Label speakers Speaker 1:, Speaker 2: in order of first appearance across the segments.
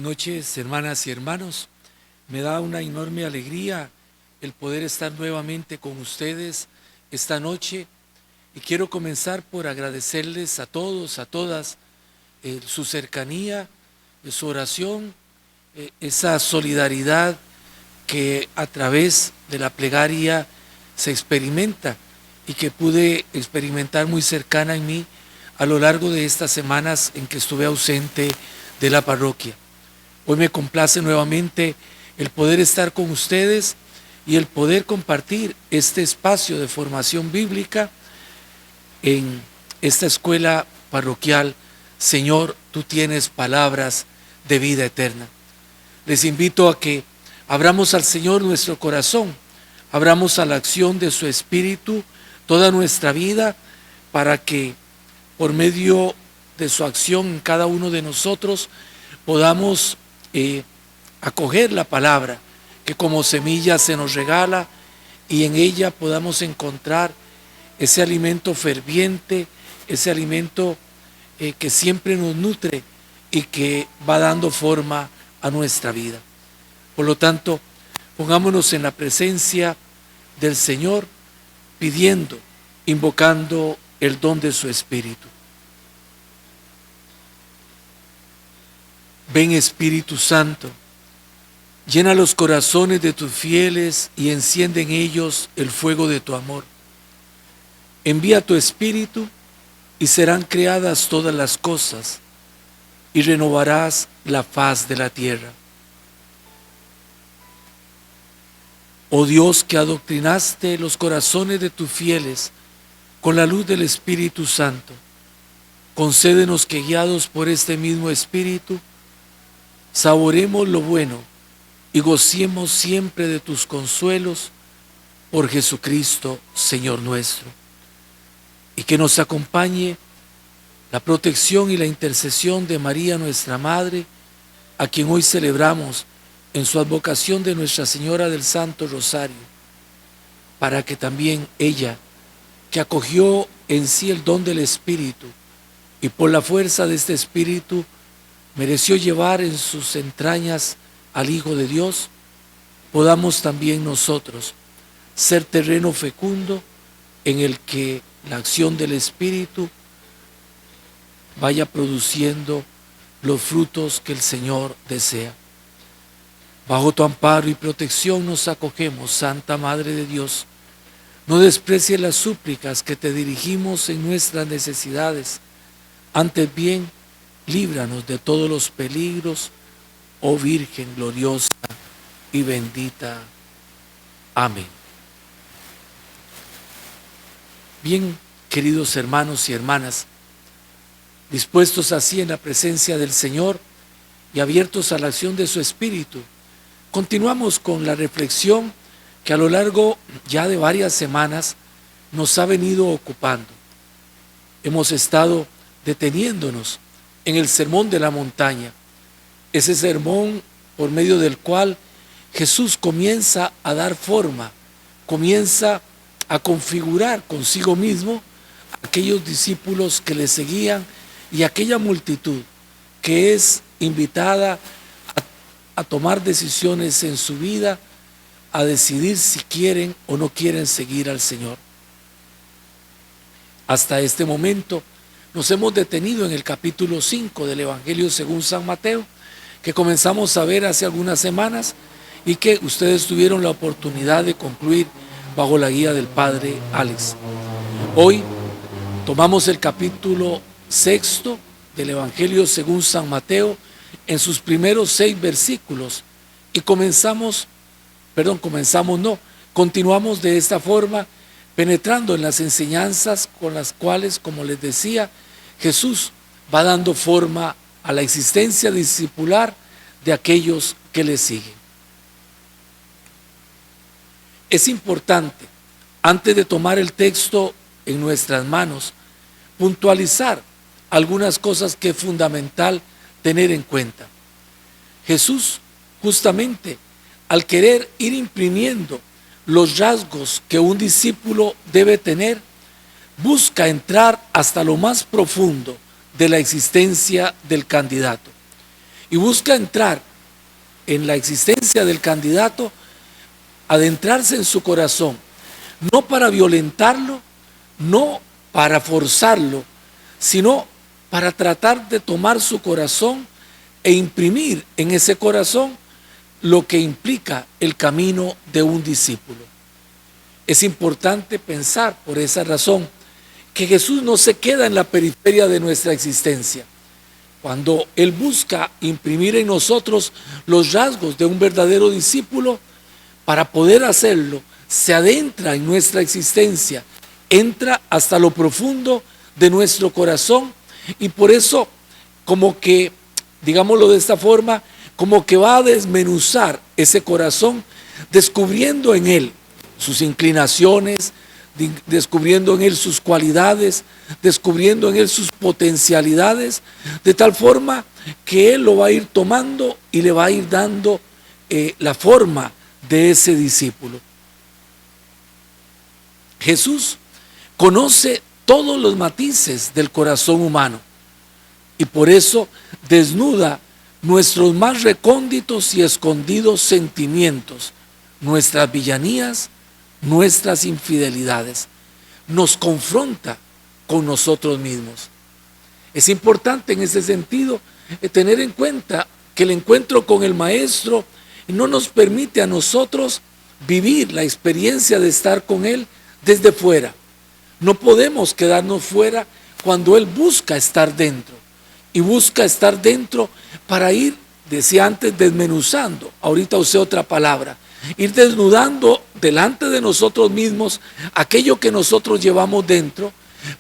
Speaker 1: noches, hermanas y hermanos. Me da una enorme alegría el poder estar nuevamente con ustedes esta noche y quiero comenzar por agradecerles a todos, a todas, su cercanía, su oración, esa solidaridad que a través de la plegaria se experimenta y que pude experimentar muy cercana en mí a lo largo de estas semanas en que estuve ausente de la parroquia. Hoy me complace nuevamente el poder estar con ustedes y el poder compartir este espacio de formación bíblica en esta escuela parroquial. Señor, tú tienes palabras de vida eterna. Les invito a que abramos al Señor nuestro corazón, abramos a la acción de su Espíritu toda nuestra vida para que por medio de su acción en cada uno de nosotros podamos acoger la palabra que como semilla se nos regala y en ella podamos encontrar ese alimento ferviente, ese alimento que siempre nos nutre y que va dando forma a nuestra vida. Por lo tanto, pongámonos en la presencia del Señor, pidiendo, invocando el don de su Espíritu. Ven, Espíritu Santo, llena los corazones de tus fieles y enciende en ellos el fuego de tu amor. Envía tu Espíritu y serán creadas todas las cosas y renovarás la faz de la tierra. Oh Dios, que adoctrinaste los corazones de tus fieles con la luz del Espíritu Santo, concédenos que guiados por este mismo Espíritu, saboremos lo bueno y gocemos siempre de tus consuelos por Jesucristo, Señor nuestro. Y que nos acompañe la protección y la intercesión de María, nuestra Madre, a quien hoy celebramos en su advocación de Nuestra Señora del Santo Rosario, para que también ella, que acogió en sí el don del Espíritu y por la fuerza de este Espíritu mereció llevar en sus entrañas al Hijo de Dios, podamos también nosotros ser terreno fecundo en el que la acción del Espíritu vaya produciendo los frutos que el Señor desea. Bajo tu amparo y protección nos acogemos, Santa Madre de Dios. No desprecies las súplicas que te dirigimos en nuestras necesidades. Antes bien, líbranos de todos los peligros, oh Virgen gloriosa y bendita. Amén. Bien, queridos hermanos y hermanas, dispuestos así en la presencia del Señor y abiertos a la acción de su Espíritu, continuamos con la reflexión que a lo largo ya de varias semanas nos ha venido ocupando. Hemos estado deteniéndonos en el Sermón de la Montaña, ese sermón por medio del cual Jesús comienza a dar forma, comienza a configurar consigo mismo a aquellos discípulos que le seguían y aquella multitud que es invitada a tomar decisiones en su vida, a decidir si quieren o no quieren seguir al Señor. Hasta este momento nos hemos detenido en el capítulo 5 del Evangelio según San Mateo, que comenzamos a ver hace algunas semanas y que ustedes tuvieron la oportunidad de concluir bajo la guía del Padre Alex. Hoy tomamos el capítulo 6 del Evangelio según San Mateo en sus primeros 6 versículos y continuamos de esta forma penetrando en las enseñanzas con las cuales, como les decía, Jesús va dando forma a la existencia discipular de aquellos que le siguen. Es importante, antes de tomar el texto en nuestras manos, puntualizar algunas cosas que es fundamental tener en cuenta. Jesús, justamente, al querer ir imprimiendo los rasgos que un discípulo debe tener, busca entrar hasta lo más profundo de la existencia del candidato. y busca entrar en la existencia del candidato, adentrarse en su corazón, no para violentarlo, no para forzarlo, sino para tratar de tomar su corazón e imprimir en ese corazón lo que implica el camino de un discípulo. Es importante pensar por esa razón que Jesús no se queda en la periferia de nuestra existencia. Cuando Él busca imprimir en nosotros los rasgos de un verdadero discípulo, para poder hacerlo, se adentra en nuestra existencia, entra hasta lo profundo de nuestro corazón y por eso, como que, digámoslo de esta forma, como que va a desmenuzar ese corazón, descubriendo en él sus inclinaciones, descubriendo en él sus cualidades, descubriendo en él sus potencialidades, de tal forma que él lo va a ir tomando y le va a ir dando la forma de ese discípulo. Jesús conoce todos los matices del corazón humano y por eso desnuda nuestros más recónditos y escondidos sentimientos, nuestras villanías, nuestras infidelidades. Nos confronta con nosotros mismos. Es importante en ese sentido tener en cuenta que el encuentro con el Maestro no nos permite a nosotros vivir la experiencia de estar con Él desde fuera. No podemos quedarnos fuera cuando Él busca estar dentro. Y busca estar dentro para ir, decía antes, desmenuzando. Ahorita usé otra palabra. Ir desnudando delante de nosotros mismos aquello que nosotros llevamos dentro,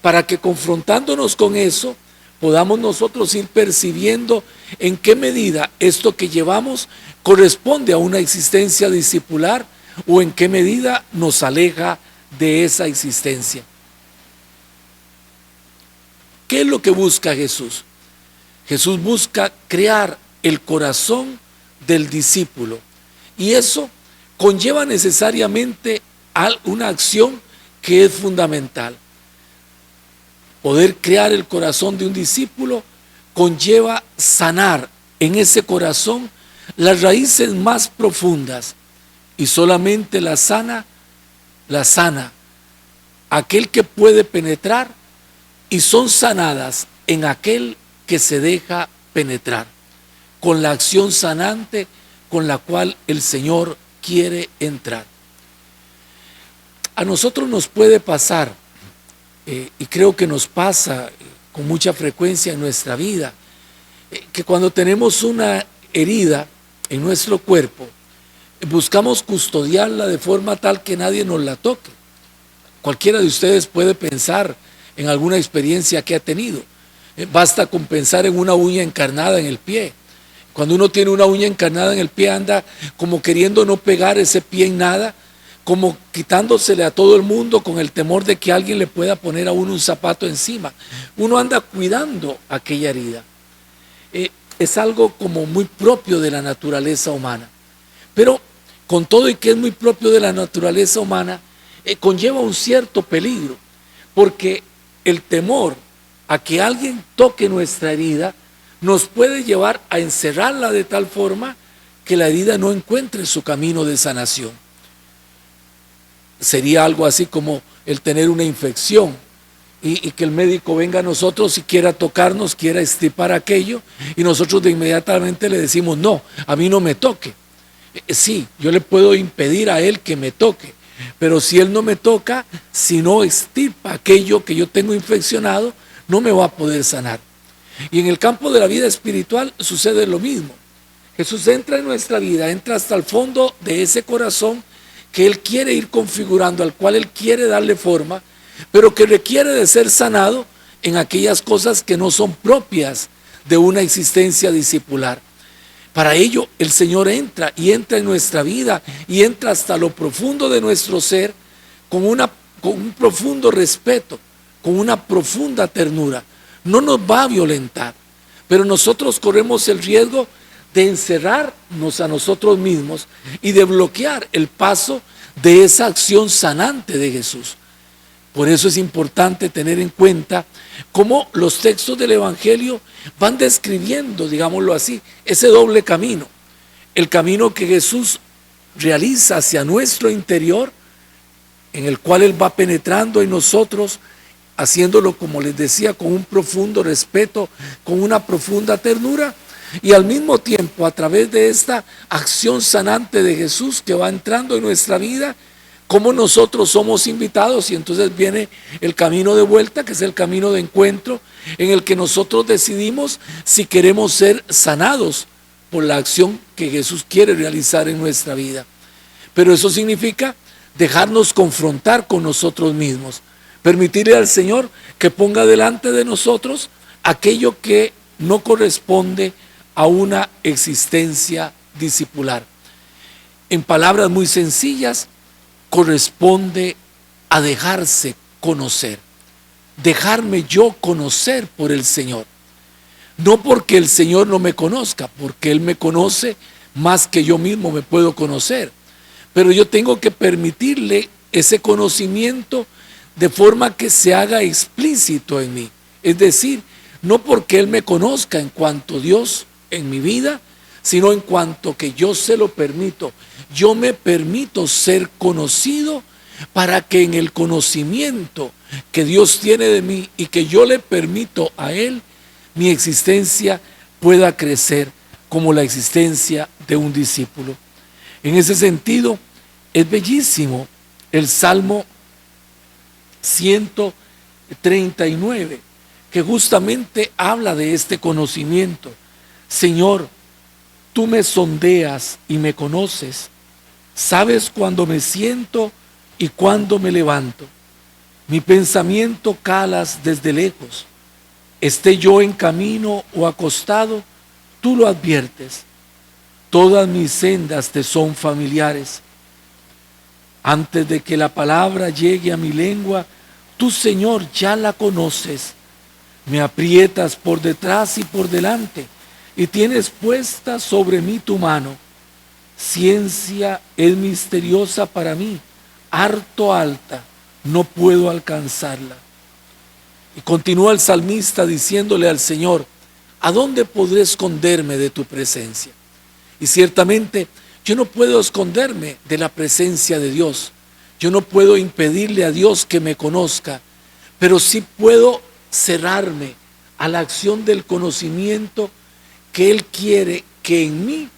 Speaker 1: para que confrontándonos con eso, podamos nosotros ir percibiendo en qué medida esto que llevamos corresponde a una existencia discipular o en qué medida nos aleja de esa existencia. ¿Qué es lo que busca Jesús? Jesús busca crear el corazón del discípulo y eso conlleva necesariamente una acción que es fundamental. Poder crear el corazón de un discípulo conlleva sanar en ese corazón las raíces más profundas y solamente la sana aquel que puede penetrar y son sanadas en aquel que se deja penetrar con la acción sanante con la cual el Señor quiere entrar. A nosotros nos puede pasar, y creo que nos pasa con mucha frecuencia en nuestra vida, que cuando tenemos una herida en nuestro cuerpo, buscamos custodiarla de forma tal que nadie nos la toque. Cualquiera de ustedes puede pensar en alguna experiencia que ha tenido. Basta con pensar en una uña encarnada en el pie. Cuando uno tiene una uña encarnada en el pie, anda como queriendo no pegar ese pie en nada, como quitándosele a todo el mundo con el temor de que alguien le pueda poner a uno un zapato encima. Uno anda cuidando aquella herida. Es algo como muy propio de la naturaleza humana. Pero con todo y que es muy propio de la naturaleza humana, conlleva un cierto peligro, porque el temor a que alguien toque nuestra herida nos puede llevar a encerrarla de tal forma que la herida no encuentre su camino de sanación. Sería algo así como el tener una infección y que el médico venga a nosotros y quiera tocarnos, quiera extirpar aquello y nosotros de inmediatamente le decimos no, a mí no me toque. Sí, yo le puedo impedir a él que me toque, pero si él no me toca, si no extirpa aquello que yo tengo infeccionado, no me va a poder sanar. Y en el campo de la vida espiritual sucede lo mismo. Jesús entra en nuestra vida, entra hasta el fondo de ese corazón que Él quiere ir configurando, al cual Él quiere darle forma, pero que requiere de ser sanado en aquellas cosas que no son propias de una existencia discipular. Para ello el Señor entra y entra en nuestra vida y entra hasta lo profundo de nuestro ser con un profundo respeto, con una profunda ternura. No nos va a violentar, pero nosotros corremos el riesgo de encerrarnos a nosotros mismos y de bloquear el paso de esa acción sanante de Jesús. Por eso es importante tener en cuenta cómo los textos del Evangelio van describiendo, digámoslo así, ese doble camino. El camino que Jesús realiza hacia nuestro interior, en el cual Él va penetrando en nosotros, haciéndolo, como les decía, con un profundo respeto, con una profunda ternura, y al mismo tiempo, a través de esta acción sanante de Jesús que va entrando en nuestra vida, como nosotros somos invitados, y entonces viene el camino de vuelta, que es el camino de encuentro, en el que nosotros decidimos si queremos ser sanados por la acción que Jesús quiere realizar en nuestra vida. Pero eso significa dejarnos confrontar con nosotros mismos, permitirle al Señor que ponga delante de nosotros aquello que no corresponde a una existencia discipular. En palabras muy sencillas, corresponde a dejarse conocer, dejarme yo conocer por el Señor. No porque el Señor no me conozca, porque Él me conoce más que yo mismo me puedo conocer, pero yo tengo que permitirle ese conocimiento de forma que se haga explícito en mí. Es decir, no porque Él me conozca en cuanto Dios en mi vida, sino en cuanto que yo se lo permito. Yo me permito ser conocido para que en el conocimiento que Dios tiene de mí y que yo le permito a Él, mi existencia pueda crecer como la existencia de un discípulo. En ese sentido, es bellísimo el Salmo 139, que justamente habla de este conocimiento. Señor, tú me sondeas y me conoces, sabes cuándo me siento y cuándo me levanto. Mi pensamiento calas desde lejos. Esté yo en camino o acostado, tú lo adviertes. Todas mis sendas te son familiares. Antes de que la palabra llegue a mi lengua, tú, Señor, ya la conoces. Me aprietas por detrás y por delante, y tienes puesta sobre mí tu mano. Ciencia es misteriosa para mí, harto alta, no puedo alcanzarla. Y continúa el salmista diciéndole al Señor, ¿a dónde podré esconderme de tu presencia? Y ciertamente yo no puedo esconderme de la presencia de Dios. Yo no puedo impedirle a Dios que me conozca, pero sí puedo cerrarme a la acción del conocimiento que Él quiere que en mí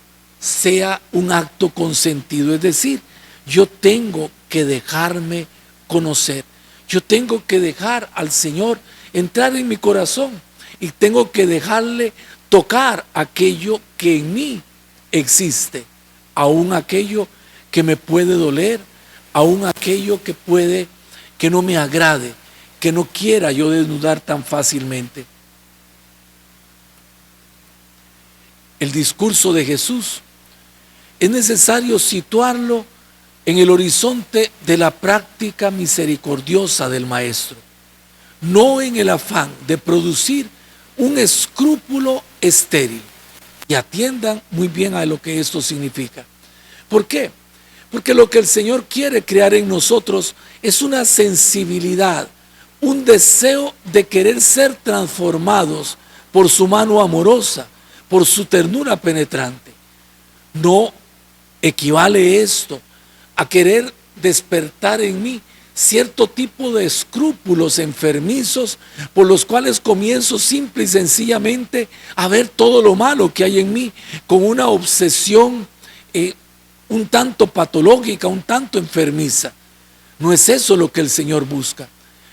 Speaker 1: sea un acto consentido. Es decir, yo tengo que dejarme conocer. Yo tengo que dejar al Señor entrar en mi corazón y tengo que dejarle tocar aquello que en mí existe, aún aquello que me puede doler, aún aquello que no me agrade, que no quiera yo desnudar tan fácilmente. El discurso de Jesús es necesario situarlo en el horizonte de la práctica misericordiosa del Maestro, no en el afán de producir un escrúpulo estéril. Y atiendan muy bien a lo que esto significa. ¿Por qué? Porque lo que el Señor quiere crear en nosotros es una sensibilidad, un deseo de querer ser transformados por su mano amorosa, por su ternura penetrante. No equivale esto a querer despertar en mí cierto tipo de escrúpulos enfermizos por los cuales comienzo simple y sencillamente a ver todo lo malo que hay en mí con una obsesión un tanto patológica, un tanto enfermiza. No es eso lo que el Señor busca.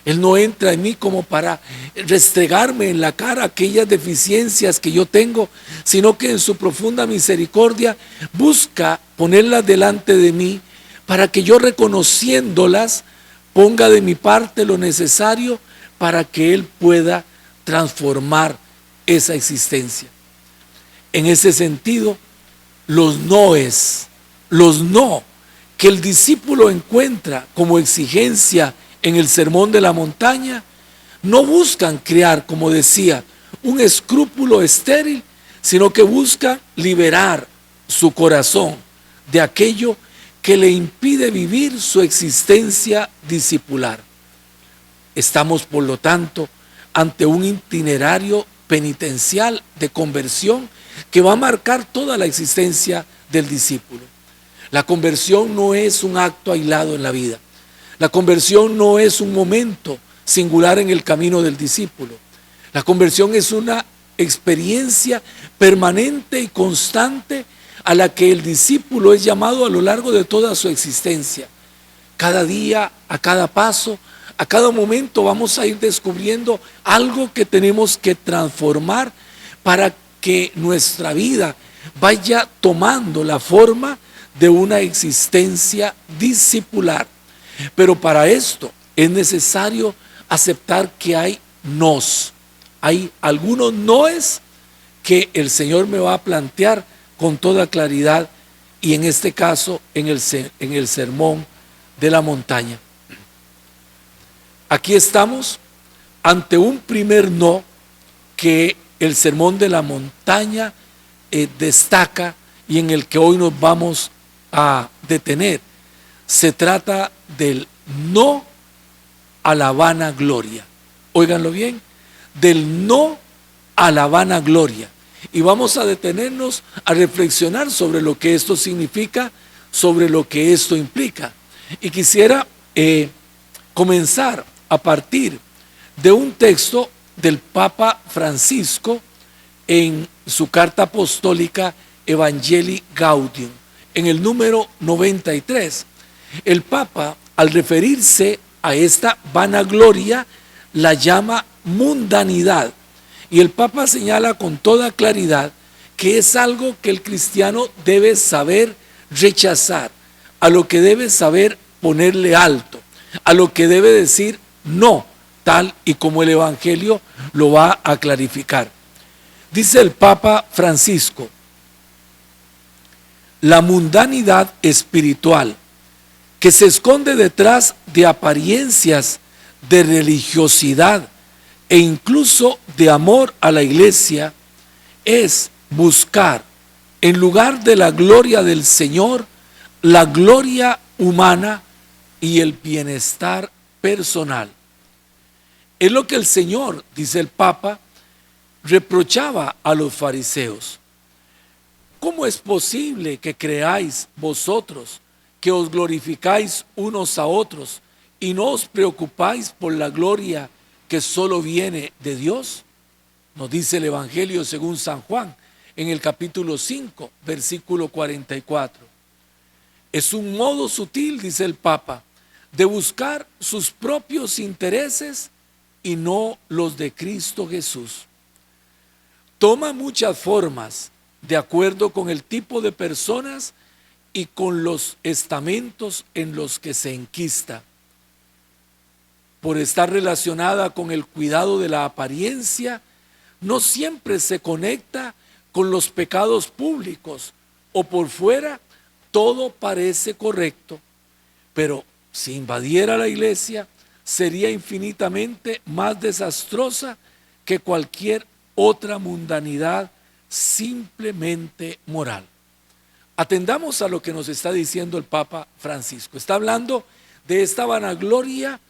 Speaker 1: Él no entra en mí como para restregarme en la cara aquellas deficiencias que yo tengo, sino que en su profunda misericordia busca ponerlas delante de mí para que yo, reconociéndolas, ponga de mi parte lo necesario para que Él pueda transformar esa existencia. En ese sentido, los noes, los no que el discípulo encuentra como exigencia en el Sermón de la Montaña, no buscan crear, como decía, un escrúpulo estéril, sino que buscan liberar su corazón de aquello que le impide vivir su existencia discipular. Estamos, por lo tanto, ante un itinerario penitencial de conversión que va a marcar toda la existencia del discípulo. La conversión no es un acto aislado en la vida. La conversión no es un momento singular en el camino del discípulo. La conversión es una experiencia permanente y constante a la que el discípulo es llamado a lo largo de toda su existencia. Cada día, a cada paso, a cada momento vamos a ir descubriendo algo que tenemos que transformar para que nuestra vida vaya tomando la forma de una existencia discipular. Pero para esto es necesario aceptar que hay nos. Hay algunos noes que el Señor me va a plantear con toda claridad, y en este caso en el sermón de la montaña. Aquí estamos ante un primer no que el sermón de la montaña destaca y en el que hoy nos vamos a detener. Se trata del no a la vanagloria. Óiganlo bien, del no a la vanagloria. Y vamos a detenernos a reflexionar sobre lo que esto significa, sobre lo que esto implica. Y quisiera comenzar a partir de un texto del Papa Francisco en su carta apostólica Evangelii Gaudium, en el número 93. El Papa, al referirse a esta vanagloria, la llama mundanidad. Y el Papa señala con toda claridad que es algo que el cristiano debe saber rechazar, a lo que debe saber ponerle alto, a lo que debe decir no, tal y como el Evangelio lo va a clarificar. Dice el Papa Francisco: la mundanidad espiritual que se esconde detrás de apariencias de religiosidad e incluso de amor a la iglesia es buscar, en lugar de la gloria del Señor, la gloria humana y el bienestar personal. Es lo que el Señor, dice el Papa, reprochaba a los fariseos. ¿Cómo es posible que creáis vosotros que os glorificáis unos a otros y no os preocupáis por la gloria que solo viene de Dios? Nos dice el Evangelio según San Juan en el capítulo 5, versículo 44. Es un modo sutil, dice el Papa, de buscar sus propios intereses y no los de Cristo Jesús. Toma muchas formas de acuerdo con el tipo de personas y con los estamentos en los que se enquista. Por estar relacionada con el cuidado de la apariencia, no siempre se conecta con los pecados públicos, o por fuera todo parece correcto, pero si invadiera la iglesia sería infinitamente más desastrosa que cualquier otra mundanidad simplemente moral. Atendamos a lo que nos está diciendo el Papa Francisco. Está hablando de esta vanagloria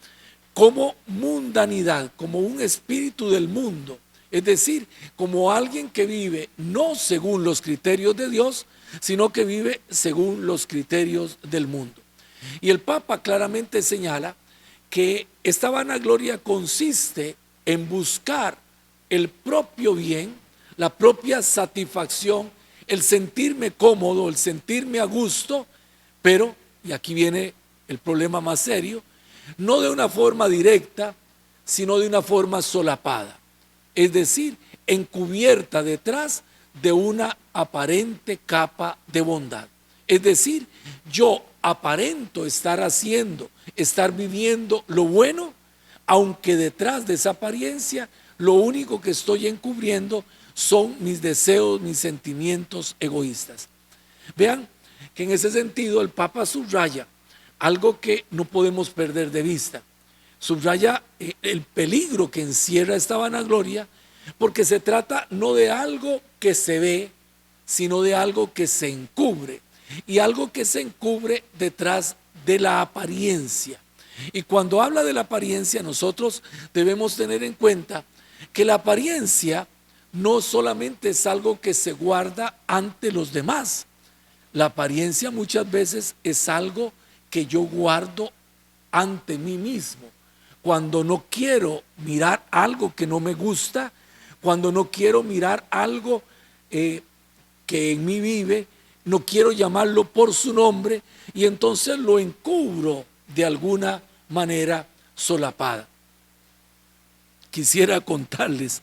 Speaker 1: como mundanidad, como un espíritu del mundo, es decir, como alguien que vive no según los criterios de Dios, sino que vive según los criterios del mundo. Y el Papa claramente señala que esta vanagloria consiste en buscar el propio bien, la propia satisfacción, el sentirme cómodo, el sentirme a gusto, pero, y aquí viene el problema más serio, no de una forma directa, sino de una forma solapada, es decir, encubierta detrás de una aparente capa de bondad. Es decir, yo aparento estar haciendo, estar viviendo lo bueno, aunque detrás de esa apariencia lo único que estoy encubriendo son mis deseos, mis sentimientos egoístas. Vean que en ese sentido el Papa subraya algo que no podemos perder de vista. Subraya el peligro que encierra esta vanagloria, porque se trata no de algo que se ve, sino de algo que se encubre, y algo que se encubre detrás de la apariencia. Y cuando habla de la apariencia, nosotros debemos tener en cuenta que la apariencia no solamente es algo que se guarda ante los demás. La apariencia muchas veces es algo que yo guardo ante mí mismo. Cuando no quiero mirar algo que no me gusta, cuando no quiero mirar algo que en mí vive, no quiero llamarlo por su nombre y entonces lo encubro de alguna manera solapada. Quisiera contarles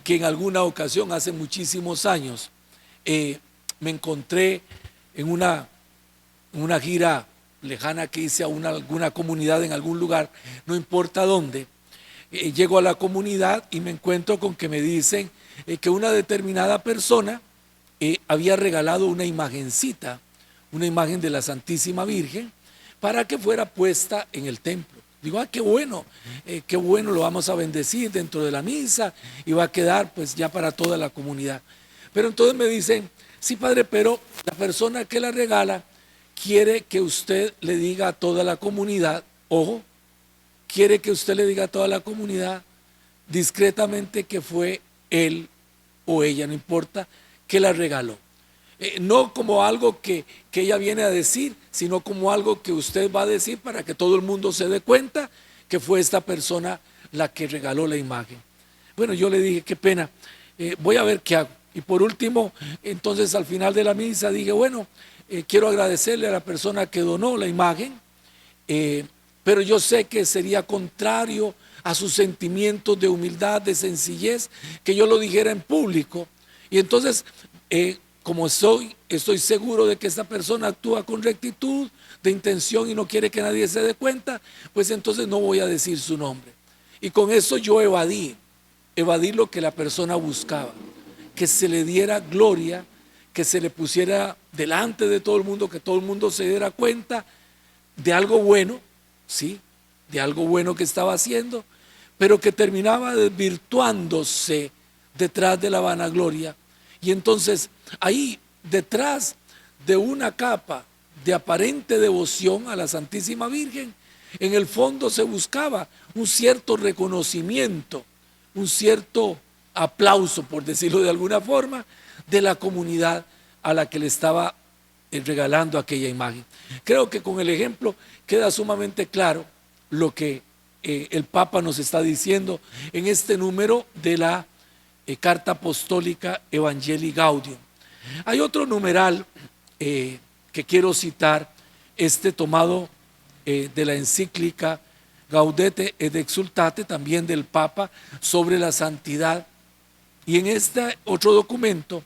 Speaker 1: que en alguna ocasión, hace muchísimos años, me encontré en una gira lejana que hice a alguna comunidad en algún lugar, no importa dónde. Llego a la comunidad y me encuentro con que me dicen que una determinada persona había regalado una imagencita, una imagen de la Santísima Virgen, para que fuera puesta en el templo. Digo, qué bueno, lo vamos a bendecir dentro de la misa y va a quedar pues ya para toda la comunidad. Pero entonces me dicen, sí padre, pero la persona que la regala quiere que usted le diga a toda la comunidad, ojo, quiere que usted le diga a toda la comunidad discretamente que fue él o ella, no importa, que la regaló. No como algo que ella viene a decir, sino como algo que usted va a decir para que todo el mundo se dé cuenta que fue esta persona la que regaló la imagen. Bueno, yo le dije, qué pena, voy a ver qué hago. Y por último, entonces al final de la misa dije, bueno, quiero agradecerle a la persona que donó la imagen, pero yo sé que sería contrario a sus sentimientos de humildad, de sencillez, que yo lo dijera en público. Y entonces, como estoy seguro de que esta persona actúa con rectitud de intención y no quiere que nadie se dé cuenta, pues entonces no voy a decir su nombre. Y con eso yo evadí lo que la persona buscaba, que se le diera gloria, que se le pusiera delante de todo el mundo, que todo el mundo se diera cuenta de algo bueno, sí, de algo bueno que estaba haciendo, pero que terminaba desvirtuándose detrás de la vanagloria. Y entonces ahí, detrás de una capa de aparente devoción a la Santísima Virgen, en el fondo se buscaba un cierto reconocimiento, un cierto aplauso, por decirlo de alguna forma, de la comunidad a la que le estaba regalando aquella imagen. Creo que con el ejemplo queda sumamente claro lo que el Papa nos está diciendo en este número de la Carta Apostólica Evangelii Gaudium. Hay otro numeral que quiero citar, tomado de la encíclica Gaudete et Exsultate, también del Papa, sobre la santidad. Y en este otro documento,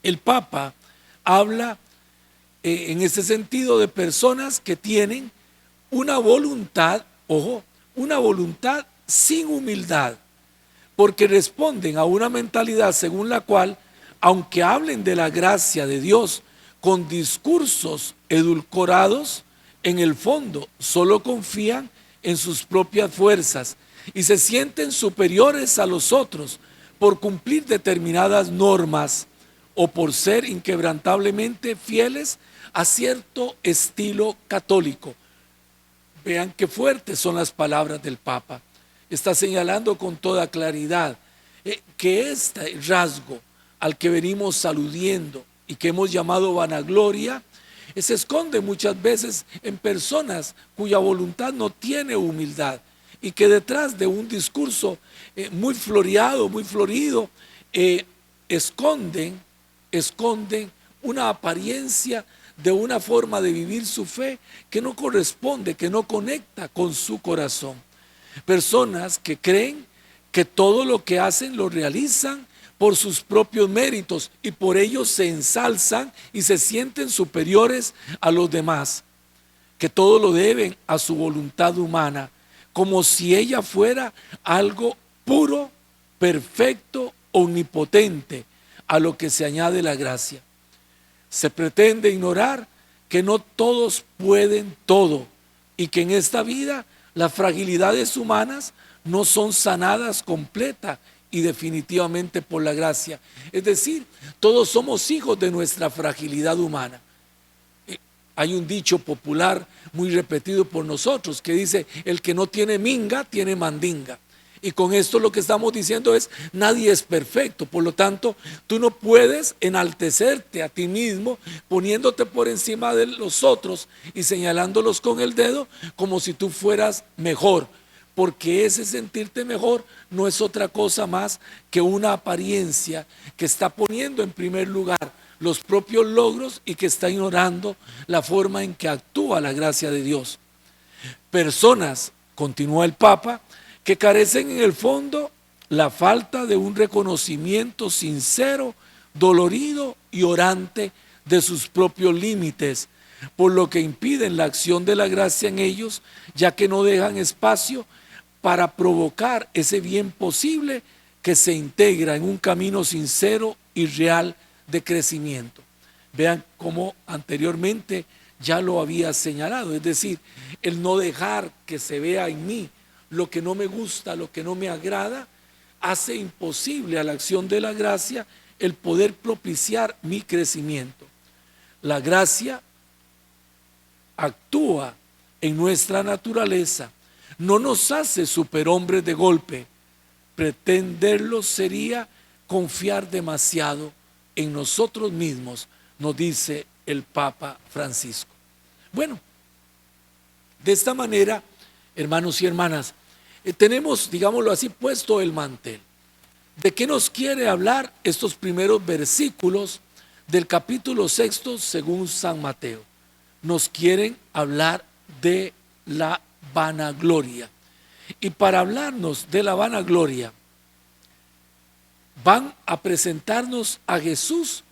Speaker 1: el Papa habla en ese sentido de personas que tienen una voluntad, ojo, una voluntad sin humildad, porque responden a una mentalidad según la cual, aunque hablen de la gracia de Dios con discursos edulcorados, en el fondo solo confían en sus propias fuerzas y se sienten superiores a los otros por cumplir determinadas normas o por ser inquebrantablemente fieles a cierto estilo católico. Vean qué fuertes son las palabras del Papa. Está señalando con toda claridad que este rasgo al que venimos aludiendo y que hemos llamado vanagloria, se esconde muchas veces en personas cuya voluntad no tiene humildad y que detrás de un discurso muy floreado, muy florido, esconden una apariencia de una forma de vivir su fe que no corresponde, que no conecta con su corazón. Personas que creen que todo lo que hacen lo realizan por sus propios méritos y por ello se ensalzan y se sienten superiores a los demás, que todo lo deben a su voluntad humana, como si ella fuera algo puro, perfecto, omnipotente, a lo que se añade la gracia. Se pretende ignorar que no todos pueden todo y que en esta vida las fragilidades humanas no son sanadas completa y definitivamente por la gracia. Es decir, todos somos hijos de nuestra fragilidad humana. Hay un dicho popular muy repetido por nosotros que dice: el que no tiene minga, tiene mandinga. Y con esto lo que estamos diciendo es: nadie es perfecto, por lo tanto tú no puedes enaltecerte a ti mismo poniéndote por encima de los otros y señalándolos con el dedo como si tú fueras mejor, porque ese sentirte mejor no es otra cosa más que una apariencia que está poniendo en primer lugar los propios logros y que está ignorando la forma en que actúa la gracia de Dios. Personas, continúa el Papa, que carecen en el fondo la falta de un reconocimiento sincero, dolorido y orante de sus propios límites, por lo que impiden la acción de la gracia en ellos, ya que no dejan espacio para provocar ese bien posible que se integra en un camino sincero y real de crecimiento. Vean cómo anteriormente ya lo había señalado, es decir, el no dejar que se vea en mí lo que no me gusta, lo que no me agrada, hace imposible a la acción de la gracia el poder propiciar mi crecimiento. La gracia actúa en nuestra naturaleza, no nos hace superhombres de golpe. Pretenderlo sería confiar demasiado en nosotros mismos, nos dice el Papa Francisco. Bueno, de esta manera, hermanos y hermanas, tenemos, digámoslo así, puesto el mantel. ¿De qué nos quiere hablar estos primeros versículos del capítulo 6 según San Mateo? Nos quieren hablar de la vanagloria. Y para hablarnos de la vanagloria, van a presentarnos a Jesús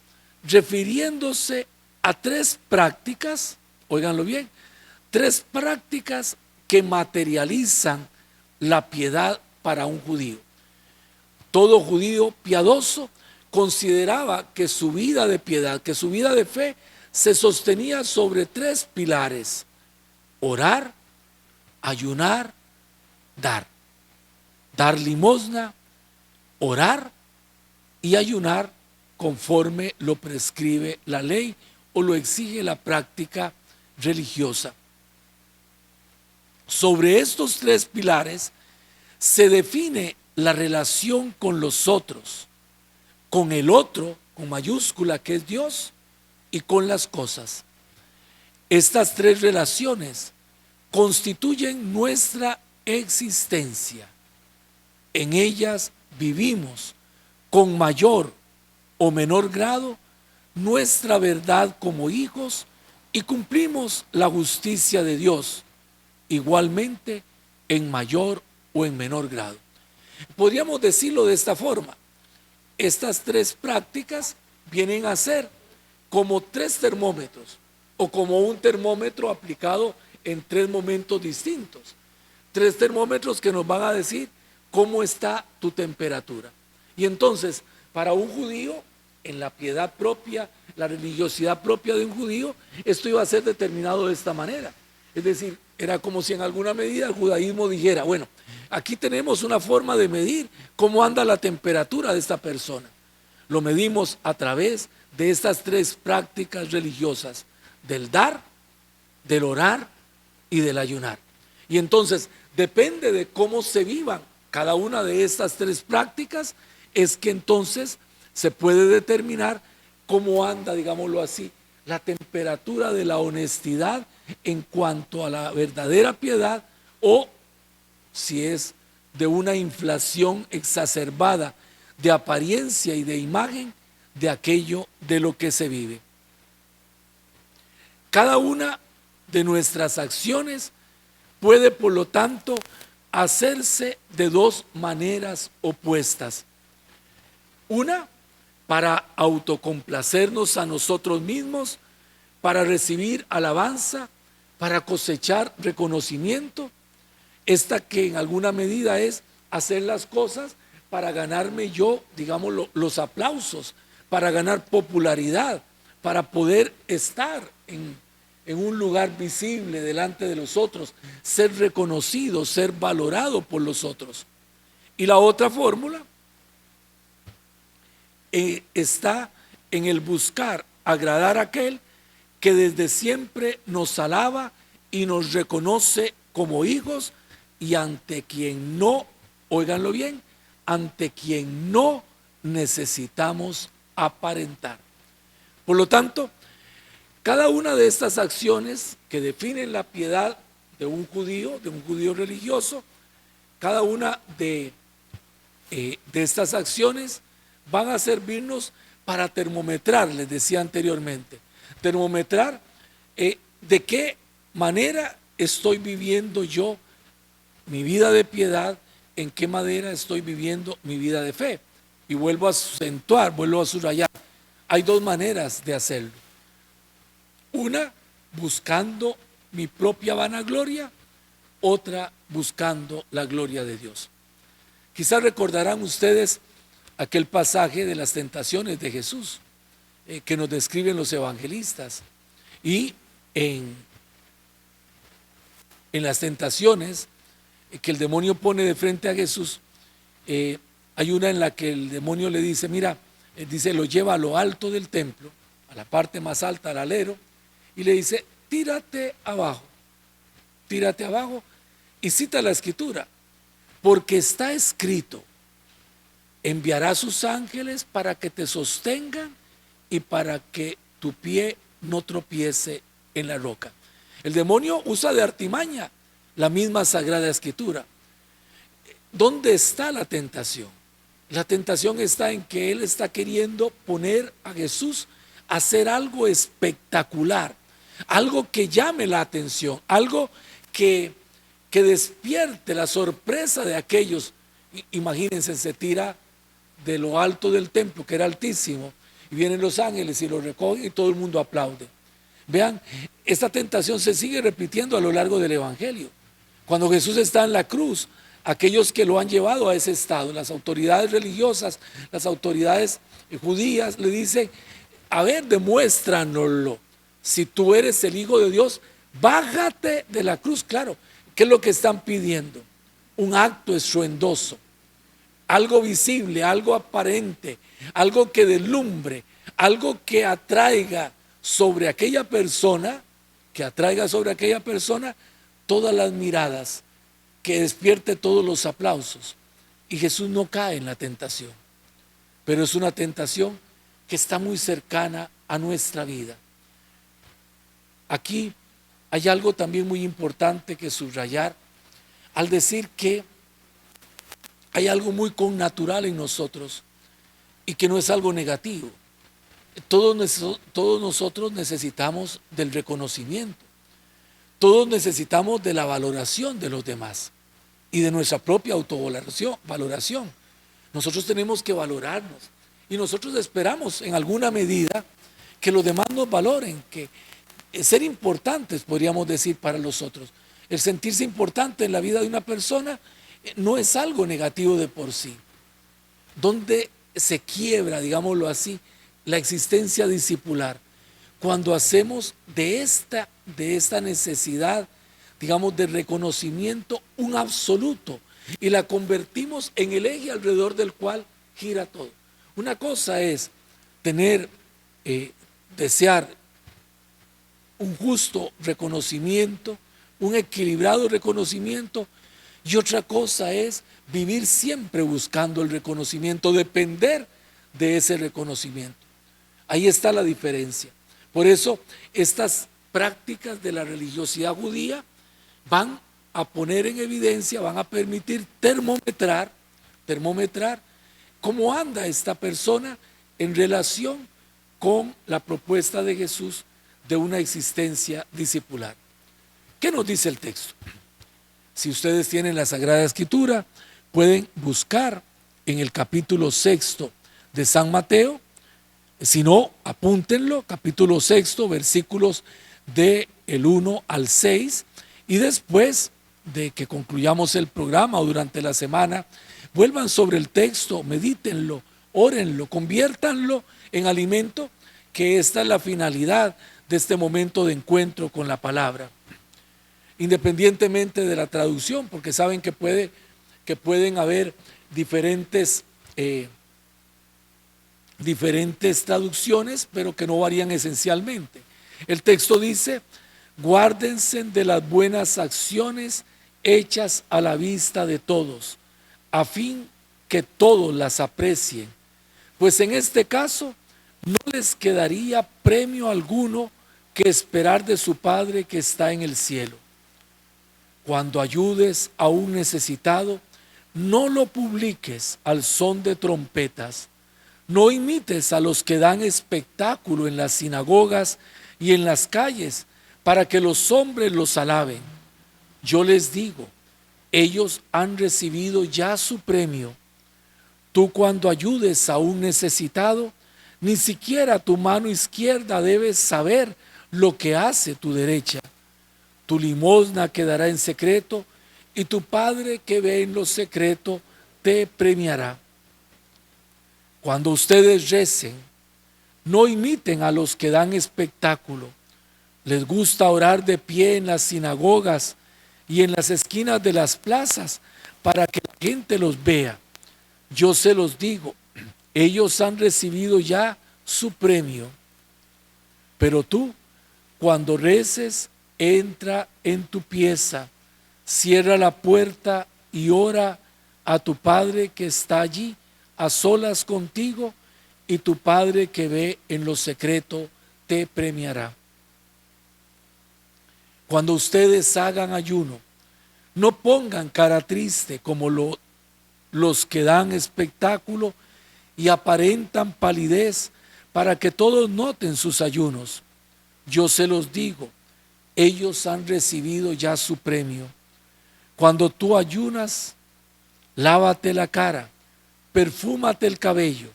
Speaker 1: refiriéndose a tres prácticas, óiganlo bien, tres prácticas que materializan la piedad para un judío. Todo judío piadoso consideraba que su vida de piedad, que su vida de fe se sostenía sobre tres pilares: orar, ayunar, dar. Dar limosna, orar y ayunar conforme lo prescribe la ley o lo exige la práctica religiosa. Sobre estos tres pilares se define la relación con los otros, con el otro, con mayúscula, que es Dios, y con las cosas. Estas tres relaciones constituyen nuestra existencia. En ellas vivimos con mayor o menor grado nuestra verdad como hijos y cumplimos la justicia de Dios, igualmente en mayor o en menor grado. Podríamos decirlo de esta forma: estas tres prácticas vienen a ser como tres termómetros o como un termómetro aplicado en tres momentos distintos. Tres termómetros que nos van a decir cómo está tu temperatura. Y entonces, para un judío, en la piedad propia, la religiosidad propia de un judío, esto iba a ser determinado de esta manera. Es decir, era como si en alguna medida el judaísmo dijera: bueno, aquí tenemos una forma de medir cómo anda la temperatura de esta persona. Lo medimos a través de estas tres prácticas religiosas: del dar, del orar y del ayunar. Y entonces, depende de cómo se vivan cada una de estas tres prácticas, es que entonces se puede determinar cómo anda, digámoslo así, la temperatura de la honestidad en cuanto a la verdadera piedad, o si es de una inflación exacerbada de apariencia y de imagen de aquello de lo que se vive. Cada una de nuestras acciones puede, por lo tanto, hacerse de dos maneras opuestas. Una, para autocomplacernos a nosotros mismos, para recibir alabanza, para cosechar reconocimiento. Esta que en alguna medida es hacer las cosas para ganarme yo, digamos, los aplausos, para ganar popularidad, para poder estar en un lugar visible delante de los otros, ser reconocido, ser valorado por los otros. Y la otra fórmula está en el buscar agradar a aquel que desde siempre nos alaba y nos reconoce como hijos y ante quien no, óiganlo bien, ante quien no necesitamos aparentar. Por lo tanto, cada una de estas acciones que definen la piedad de un judío religioso, cada una de estas acciones van a servirnos para termometrar, les decía anteriormente, termometrar de qué manera estoy viviendo yo mi vida de piedad, en qué manera estoy viviendo mi vida de fe. Y vuelvo a acentuar, vuelvo a subrayar, hay dos maneras de hacerlo. Una, buscando mi propia vanagloria, otra, buscando la gloria de Dios. Quizás recordarán ustedes aquel pasaje de las tentaciones de Jesús que nos describen los evangelistas. Y en las tentaciones que el demonio pone de frente a Jesús, hay una en la que el demonio le dice, mira, dice, lo lleva a lo alto del templo, a la parte más alta, al alero, y le dice, tírate abajo, y cita la escritura, porque está escrito, enviará a sus ángeles para que te sostengan y para que tu pie no tropiece en la roca. El demonio usa de artimaña la misma Sagrada Escritura. ¿Dónde está la tentación? La tentación está en que él está queriendo poner a Jesús a hacer algo espectacular, algo que llame la atención, algo que despierte la sorpresa de aquellos. Imagínense, se tira de lo alto del templo, que era altísimo, y vienen los ángeles y lo recogen y todo el mundo aplaude. Vean, esta tentación se sigue repitiendo a lo largo del Evangelio. Cuando Jesús está en la cruz, aquellos que lo han llevado a ese estado, las autoridades religiosas, las autoridades judías, le dicen, a ver, demuéstranoslo. Si tú eres el Hijo de Dios, bájate de la cruz. Claro, ¿qué es lo que están pidiendo? Un acto estruendoso, algo visible, algo aparente, algo que deslumbre, algo que atraiga sobre aquella persona, todas las miradas, que despierte todos los aplausos. Y Jesús no cae en la tentación, pero es una tentación que está muy cercana a nuestra vida. Aquí hay algo también muy importante que subrayar al decir que hay algo muy connatural en nosotros y que no es algo negativo. Todos nosotros necesitamos del reconocimiento. Todos necesitamos de la valoración de los demás y de nuestra propia autovaloración. Nosotros tenemos que valorarnos y nosotros esperamos en alguna medida que los demás nos valoren, que ser importantes, podríamos decir, para los otros. El sentirse importante en la vida de una persona no es algo negativo de por sí. ¿Dónde se quiebra, digámoslo así, la existencia discipular? Cuando hacemos de esta necesidad, digamos, de reconocimiento un absoluto y la convertimos en el eje alrededor del cual gira todo. Una cosa es desear un justo reconocimiento, un equilibrado reconocimiento, y otra cosa es vivir siempre buscando el reconocimiento, depender de ese reconocimiento. Ahí está la diferencia. Por eso estas prácticas de la religiosidad judía van a poner en evidencia, van a permitir termometrar cómo anda esta persona en relación con la propuesta de Jesús de una existencia discipular. ¿Qué nos dice el texto? Si ustedes tienen la Sagrada Escritura, pueden buscar en el capítulo 6 de San Mateo. Si no, apúntenlo, capítulo 6, versículos del 1 al 6, y después de que concluyamos el programa o durante la semana, vuelvan sobre el texto, medítenlo, órenlo, conviértanlo en alimento, que esta es la finalidad de este momento de encuentro con la palabra. Independientemente de la traducción, porque saben que pueden haber diferentes traducciones, pero que no varían esencialmente. El texto dice: guárdense de las buenas acciones hechas a la vista de todos, a fin que todos las aprecien, pues en este caso no les quedaría premio alguno que esperar de su Padre que está en el cielo. Cuando ayudes a un necesitado, no lo publiques al son de trompetas. No imites a los que dan espectáculo en las sinagogas y en las calles para que los hombres los alaben. Yo les digo, ellos han recibido ya su premio. Tú, cuando ayudes a un necesitado, ni siquiera tu mano izquierda debe saber lo que hace tu derecha. Tu limosna quedará en secreto, y tu Padre que ve en lo secreto te premiará. Cuando ustedes recen, no imiten a los que dan espectáculo. Les gusta orar de pie en las sinagogas y en las esquinas de las plazas para que la gente los vea. Yo se los digo, ellos han recibido ya su premio. Pero tú, cuando reces, entra en tu pieza, cierra la puerta y ora a tu Padre que está allí a solas contigo, y tu Padre que ve en lo secreto te premiará. Cuando ustedes hagan ayuno, no pongan cara triste como los que dan espectáculo y aparentan palidez para que todos noten sus ayunos. Yo se los digo, ellos han recibido ya su premio. Cuando tú ayunas, lávate la cara, perfúmate el cabello.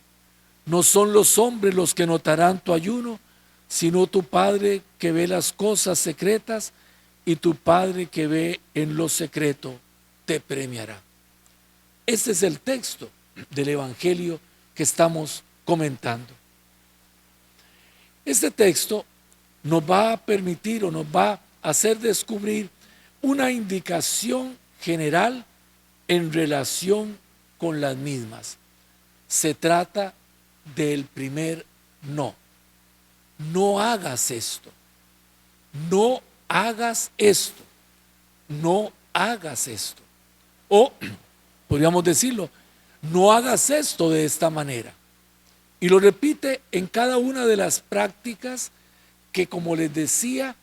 Speaker 1: No son los hombres los que notarán tu ayuno, sino tu Padre que ve las cosas secretas, y tu Padre que ve en lo secreto te premiará. Este es el texto del Evangelio que estamos comentando. Este texto nos va a permitir o nos va a hacer descubrir una indicación general en relación con las mismas. Se trata del primer no. No hagas esto. No hagas esto. No hagas esto. O podríamos decirlo, no hagas esto de esta manera. Y lo repite en cada una de las prácticas que, como les decía,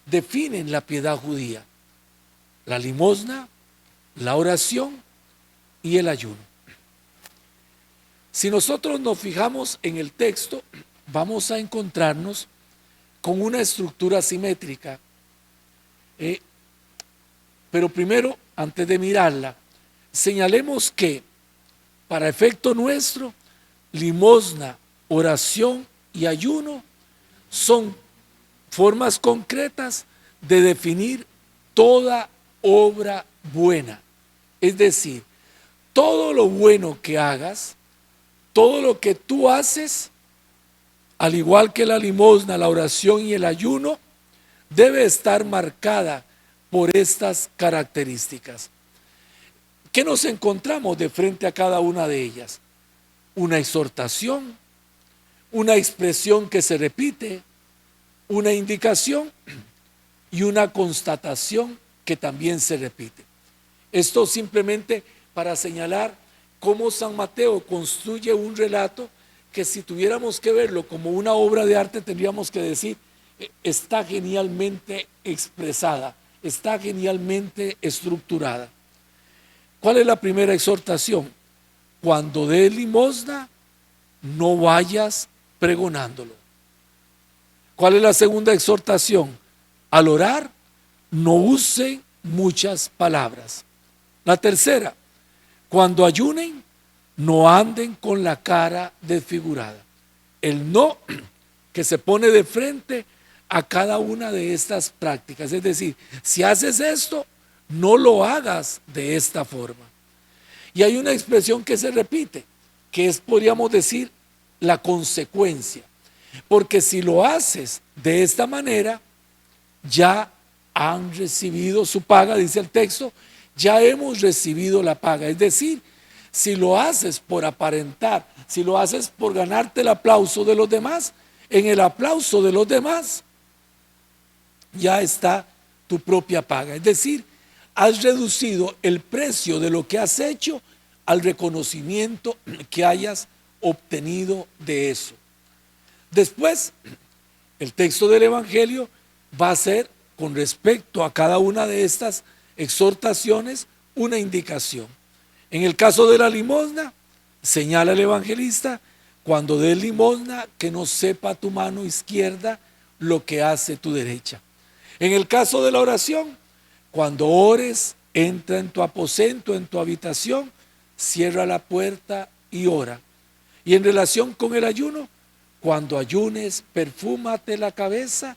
Speaker 1: definen la piedad judía: la limosna, la oración y el ayuno. Si nosotros nos fijamos en el texto, vamos a encontrarnos con una estructura simétrica. Pero primero, antes de mirarla, señalemos que para efecto nuestro, limosna, oración y ayuno son formas concretas de definir toda obra buena. Es decir, todo lo bueno que hagas, todo lo que tú haces, al igual que la limosna, la oración y el ayuno, debe estar marcada por estas características. ¿Qué nos encontramos de frente a cada una de ellas? Una exhortación, una expresión que se repite, una indicación y una constatación que también se repite. Esto simplemente para señalar cómo San Mateo construye un relato que, si tuviéramos que verlo como una obra de arte, tendríamos que decir: está genialmente expresada, está genialmente estructurada. ¿Cuál es la primera exhortación? Cuando des limosna, no vayas pregonándolo. ¿Cuál es la segunda exhortación? Al orar, no use muchas palabras. La tercera, cuando ayunen, no anden con la cara desfigurada. El no que se pone de frente a cada una de estas prácticas. Es decir, si haces esto, no lo hagas de esta forma. Y hay una expresión que se repite, que es, podríamos decir, la consecuencia. Porque si lo haces de esta manera, ya han recibido su paga, dice el texto, ya hemos recibido la paga. Es decir, si lo haces por aparentar, si lo haces por ganarte el aplauso de los demás, en el aplauso de los demás ya está tu propia paga. Es decir, has reducido el precio de lo que has hecho al reconocimiento que hayas obtenido de eso. Después, el texto del Evangelio va a ser, con respecto a cada una de estas exhortaciones, una indicación. En el caso de la limosna, señala el evangelista: cuando des limosna, que no sepa tu mano izquierda lo que hace tu derecha. En el caso de la oración, cuando ores, entra en tu aposento, en tu habitación, cierra la puerta y ora. Y en relación con el ayuno, cuando ayunes, perfúmate la cabeza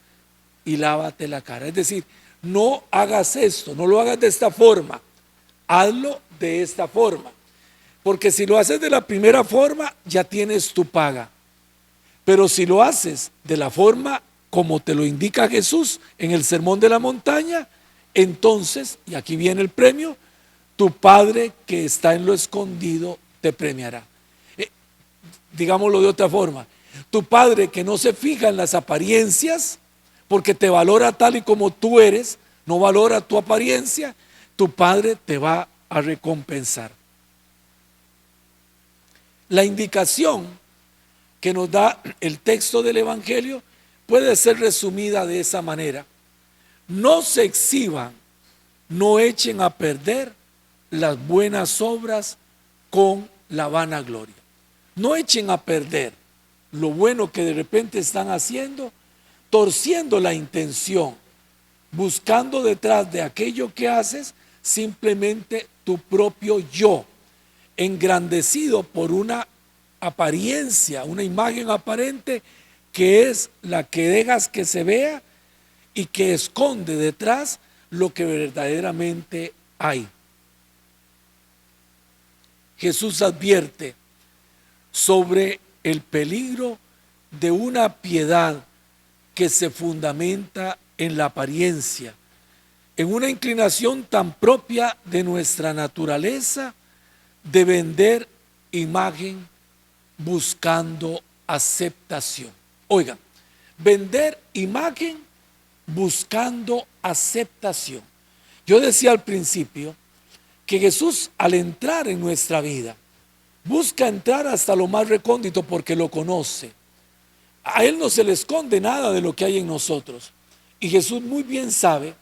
Speaker 1: y lávate la cara. Es decir, no hagas esto, no lo hagas de esta forma, hazlo de esta forma. Porque si lo haces de la primera forma, ya tienes tu paga. Pero si lo haces de la forma como te lo indica Jesús en el Sermón de la Montaña, entonces, y aquí viene el premio, tu Padre que está en lo escondido te premiará. Digámoslo de otra forma, tu Padre que no se fija en las apariencias, porque te valora tal y como tú eres, no valora tu apariencia, tu Padre te va a recompensar. La indicación que nos da el texto del Evangelio puede ser resumida de esa manera: no se exhiban, no echen a perder las buenas obras con la vanagloria. No echen a perder lo bueno que de repente están haciendo, torciendo la intención, buscando detrás de aquello que haces simplemente tu propio yo, engrandecido por una apariencia, una imagen aparente que es la que dejas que se vea y que esconde detrás lo que verdaderamente hay. Jesús advierte sobre el peligro de una piedad que se fundamenta en la apariencia, en una inclinación tan propia de nuestra naturaleza de vender imagen buscando aceptación. Oigan, vender imagen buscando aceptación. Yo decía al principio que Jesús, al entrar en nuestra vida, busca entrar hasta lo más recóndito porque lo conoce. A Él no se le esconde nada de lo que hay en nosotros. Y Jesús muy bien sabe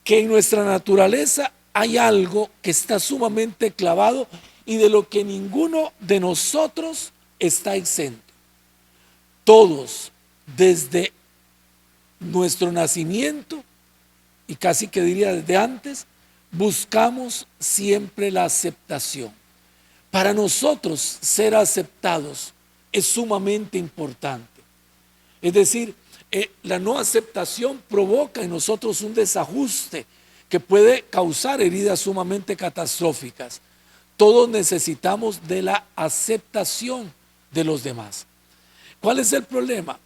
Speaker 1: que en nuestra naturaleza hay algo que está sumamente clavado y de lo que ninguno de nosotros está exento. Todos, desde nuestro nacimiento, y casi que diría desde antes, buscamos siempre la aceptación. Para nosotros ser aceptados es sumamente importante. Es decir, la no aceptación provoca en nosotros un desajuste que puede causar heridas sumamente catastróficas. Todos necesitamos de la aceptación de los demás. ¿Cuál es el problema?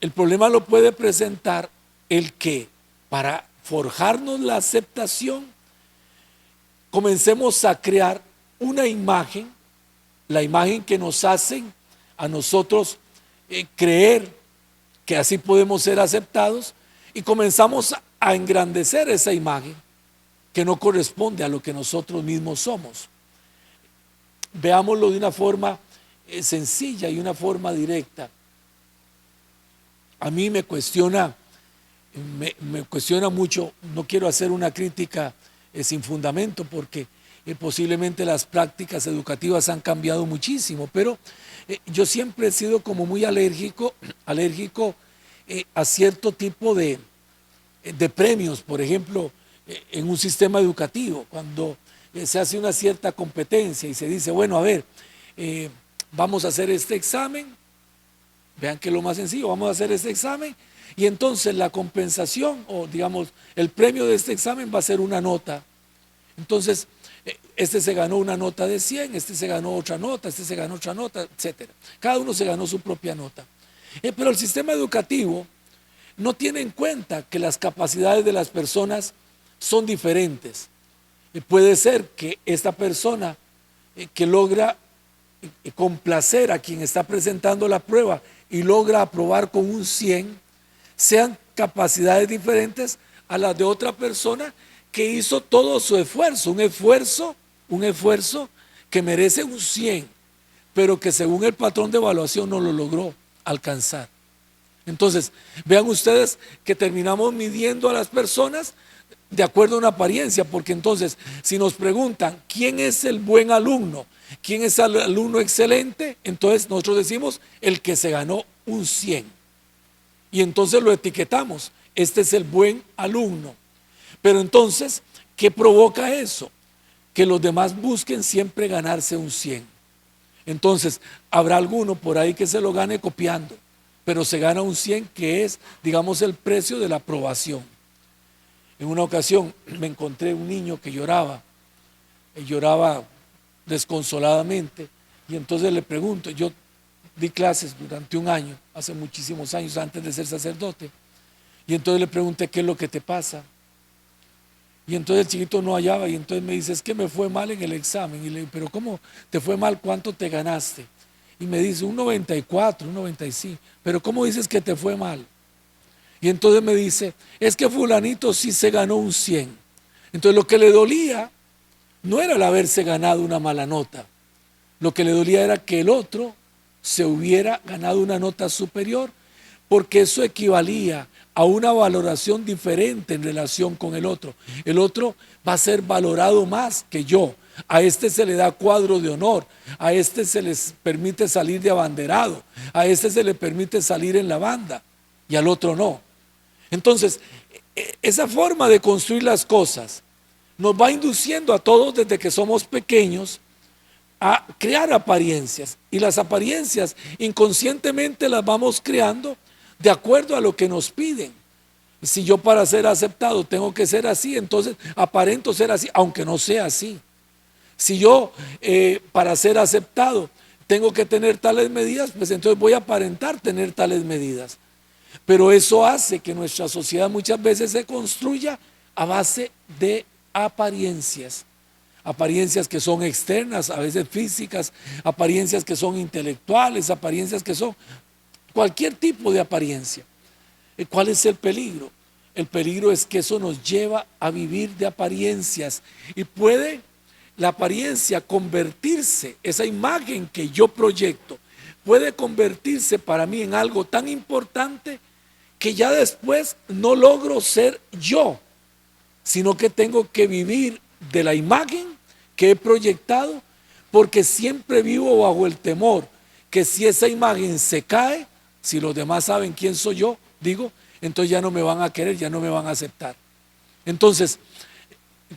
Speaker 1: El problema lo puede presentar el que para forjarnos la aceptación comencemos a crear una imagen, la imagen que nos hacen a nosotros creer que así podemos ser aceptados, y comenzamos a engrandecer esa imagen que no corresponde a lo que nosotros mismos somos. Veámoslo de una forma sencilla y una forma directa. A mí me cuestiona mucho, no quiero hacer una crítica sin fundamento porque posiblemente las prácticas educativas han cambiado muchísimo, pero yo siempre he sido como muy alérgico a cierto tipo de premios, por ejemplo, en un sistema educativo, cuando se hace una cierta competencia y se dice, bueno, a ver, vamos a hacer este examen, vean que es lo más sencillo, vamos a hacer este examen y entonces la compensación o digamos el premio de este examen va a ser una nota. Entonces, este se ganó una nota de 100, este se ganó otra nota, este se ganó otra nota, etc. Cada uno se ganó su propia nota. Pero el sistema educativo no tiene en cuenta que las capacidades de las personas son diferentes. Puede ser que esta persona que logra complacer a quien está presentando la prueba y logra aprobar con un 100, sean capacidades diferentes a las de otra persona que hizo todo su esfuerzo, un esfuerzo que merece un 100, pero que según el patrón de evaluación no lo logró alcanzar. Entonces, vean ustedes que terminamos midiendo a las personas de acuerdo a una apariencia, porque entonces, si nos preguntan quién es el buen alumno, quién es el alumno excelente, entonces nosotros decimos el que se ganó un 100. Y entonces lo etiquetamos, este es el buen alumno. Pero entonces, ¿qué provoca eso? Que los demás busquen siempre ganarse un 100. Entonces, habrá alguno por ahí que se lo gane copiando, pero se gana un 100 que es, digamos, el precio de la aprobación. En una ocasión me encontré un niño que lloraba desconsoladamente, y entonces le pregunto, yo di clases durante un año, hace muchísimos años antes de ser sacerdote, y entonces le pregunté qué es lo que te pasa. Y entonces el chiquito no hallaba, y entonces me dice, es que me fue mal en el examen. Y le digo, pero ¿cómo te fue mal? ¿Cuánto te ganaste? Y me dice, un 94, un 95. Pero ¿cómo dices que te fue mal? Y entonces me dice, es que fulanito sí se ganó un 100. Entonces lo que le dolía no era el haberse ganado una mala nota. Lo que le dolía era que el otro se hubiera ganado una nota superior, porque eso equivalía a una valoración diferente en relación con el otro. El otro va a ser valorado más que yo. A este se le da cuadro de honor, a este se les permite salir de abanderado, a este se le permite salir en la banda y al otro no. Entonces, esa forma de construir las cosas nos va induciendo a todos desde que somos pequeños a crear apariencias, y las apariencias inconscientemente las vamos creando de acuerdo a lo que nos piden. Si yo para ser aceptado tengo que ser así, entonces aparento ser así, aunque no sea así. Si yo para ser aceptado tengo que tener tales medidas, pues entonces voy a aparentar tener tales medidas. Pero eso hace que nuestra sociedad muchas veces se construya a base de apariencias. Apariencias que son externas, a veces físicas, apariencias que son intelectuales, apariencias que son cualquier tipo de apariencia. ¿Cuál es el peligro? El peligro es que eso nos lleva a vivir de apariencias, y puede la apariencia convertirse, esa imagen que yo proyecto, puede convertirse para mí en algo tan importante que ya después no logro ser yo, sino que tengo que vivir de la imagen que he proyectado, porque siempre vivo bajo el temor que si esa imagen se cae, si los demás saben quién soy yo, digo, entonces ya no me van a querer, ya no me van a aceptar. Entonces,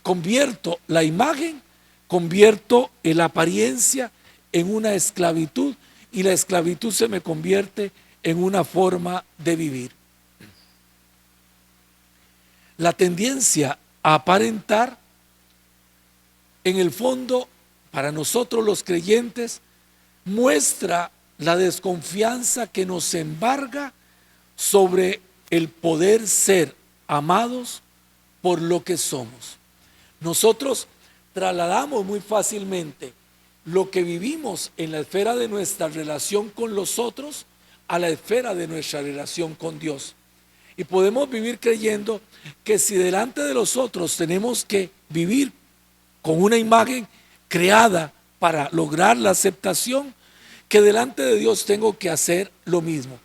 Speaker 1: convierto la imagen, convierto la apariencia en una esclavitud, y la esclavitud se me convierte en una forma de vivir. La tendencia a aparentar, en el fondo, para nosotros los creyentes, muestra la desconfianza que nos embarga sobre el poder ser amados por lo que somos. Nosotros trasladamos muy fácilmente lo que vivimos en la esfera de nuestra relación con los otros a la esfera de nuestra relación con Dios. Y podemos vivir creyendo que si delante de los otros tenemos que vivir con una imagen creada para lograr la aceptación, que delante de Dios tengo que hacer lo mismo.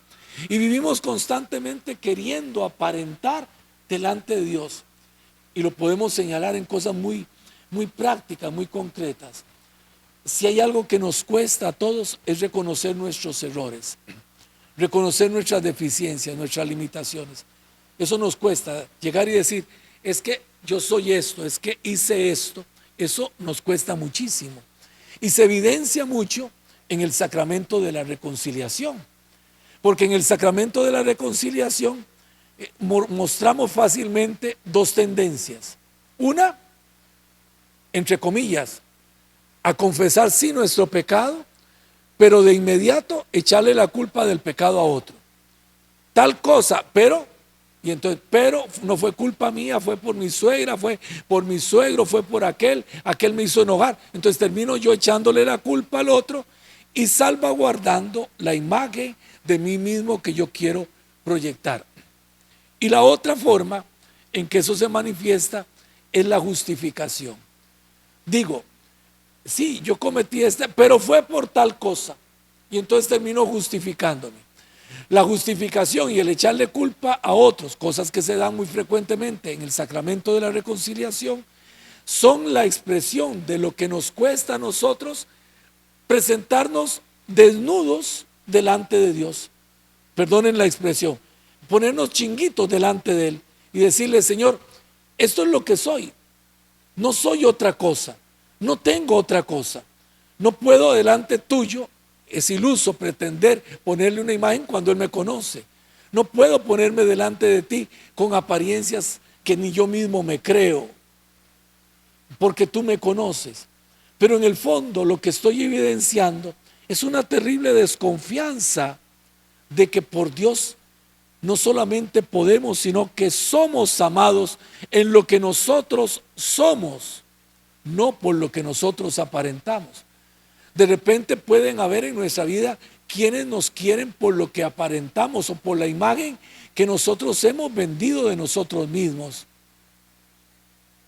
Speaker 1: Y vivimos constantemente queriendo aparentar delante de Dios. Y lo podemos señalar en cosas muy prácticas, muy concretas. Si hay algo que nos cuesta a todos, es reconocer nuestros errores, reconocer nuestras deficiencias, nuestras limitaciones. Eso nos cuesta, llegar y decir, es que yo soy esto, es que hice esto. Eso nos cuesta muchísimo, y se evidencia mucho en el sacramento de la reconciliación, porque en el sacramento de la reconciliación mostramos fácilmente dos tendencias. Una, entre comillas, a confesar sí nuestro pecado, pero de inmediato echarle la culpa del pecado a otro. Tal cosa, pero no fue culpa mía, fue por mi suegra, fue por mi suegro, fue por aquel me hizo enojar. Entonces termino yo echándole la culpa al otro y salvaguardando la imagen de mí mismo que yo quiero proyectar. Y la otra forma en que eso se manifiesta es la justificación. Digo, sí, yo cometí pero fue por tal cosa. Y entonces termino justificándome. La justificación y el echarle culpa a otros, cosas que se dan muy frecuentemente en el sacramento de la reconciliación, son la expresión de lo que nos cuesta a nosotros presentarnos desnudos delante de Dios. Perdonen la expresión, ponernos chinguitos delante de Él y decirle: Señor, esto es lo que soy, no soy otra cosa, no tengo otra cosa, no puedo delante tuyo. Es iluso pretender ponerle una imagen cuando Él me conoce. No puedo ponerme delante de ti con apariencias que ni yo mismo me creo, porque tú me conoces. Pero en el fondo lo que estoy evidenciando es una terrible desconfianza de que por Dios no solamente podemos, sino que somos amados en lo que nosotros somos, no por lo que nosotros aparentamos. De repente pueden haber en nuestra vida quienes nos quieren por lo que aparentamos o por la imagen que nosotros hemos vendido de nosotros mismos.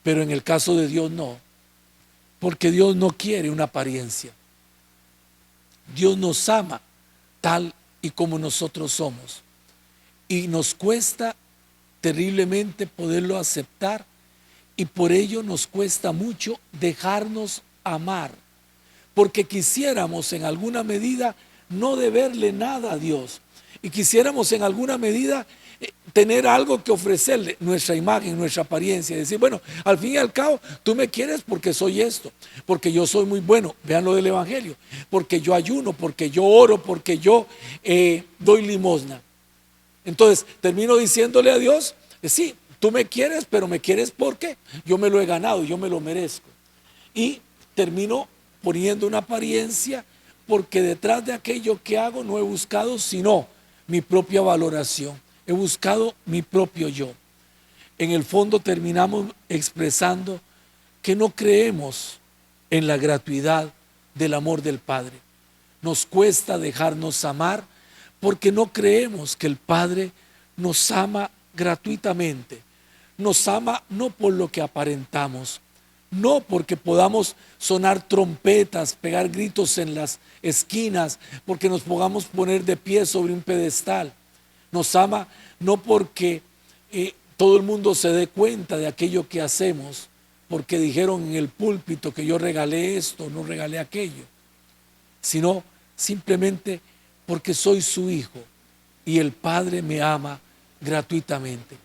Speaker 1: Pero en el caso de Dios no, porque Dios no quiere una apariencia. Dios nos ama tal y como nosotros somos. Y nos cuesta terriblemente poderlo aceptar, y por ello nos cuesta mucho dejarnos amar, porque quisiéramos en alguna medida no deberle nada a Dios, y quisiéramos en alguna medida tener algo que ofrecerle, nuestra imagen, nuestra apariencia, decir: bueno, al fin y al cabo tú me quieres porque soy esto, porque yo soy muy bueno, vean lo del evangelio, porque yo ayuno, porque yo oro, porque yo doy limosna. Entonces termino diciéndole a Dios: sí, tú me quieres, pero me quieres porque yo me lo he ganado, yo me lo merezco. Y termino poniendo una apariencia, porque detrás de aquello que hago no he buscado sino mi propia valoración, he buscado mi propio yo. En el fondo terminamos expresando que no creemos en la gratuidad del amor del Padre. Nos cuesta dejarnos amar porque no creemos que el Padre nos ama gratuitamente. Nos ama no por lo que aparentamos, no porque podamos sonar trompetas, pegar gritos en las esquinas, porque nos podamos poner de pie sobre un pedestal. Nos ama no porque todo el mundo se dé cuenta de aquello que hacemos, porque dijeron en el púlpito que yo regalé esto, no regalé aquello, sino simplemente porque soy su hijo y el Padre me ama gratuitamente.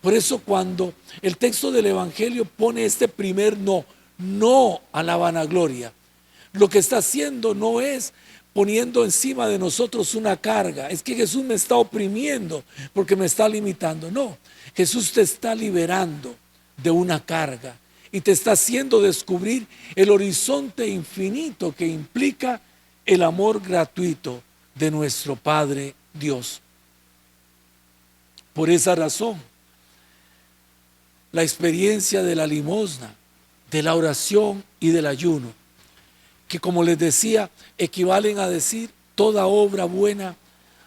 Speaker 1: Por eso cuando el texto del Evangelio pone este primer no a la vanagloria, lo que está haciendo no es poniendo encima de nosotros una carga, es que Jesús me está oprimiendo porque me está limitando. No, Jesús te está liberando de una carga y te está haciendo descubrir el horizonte infinito que implica el amor gratuito de nuestro Padre Dios. Por esa razón, la experiencia de la limosna, de la oración y del ayuno, que como les decía, equivalen a decir toda obra buena,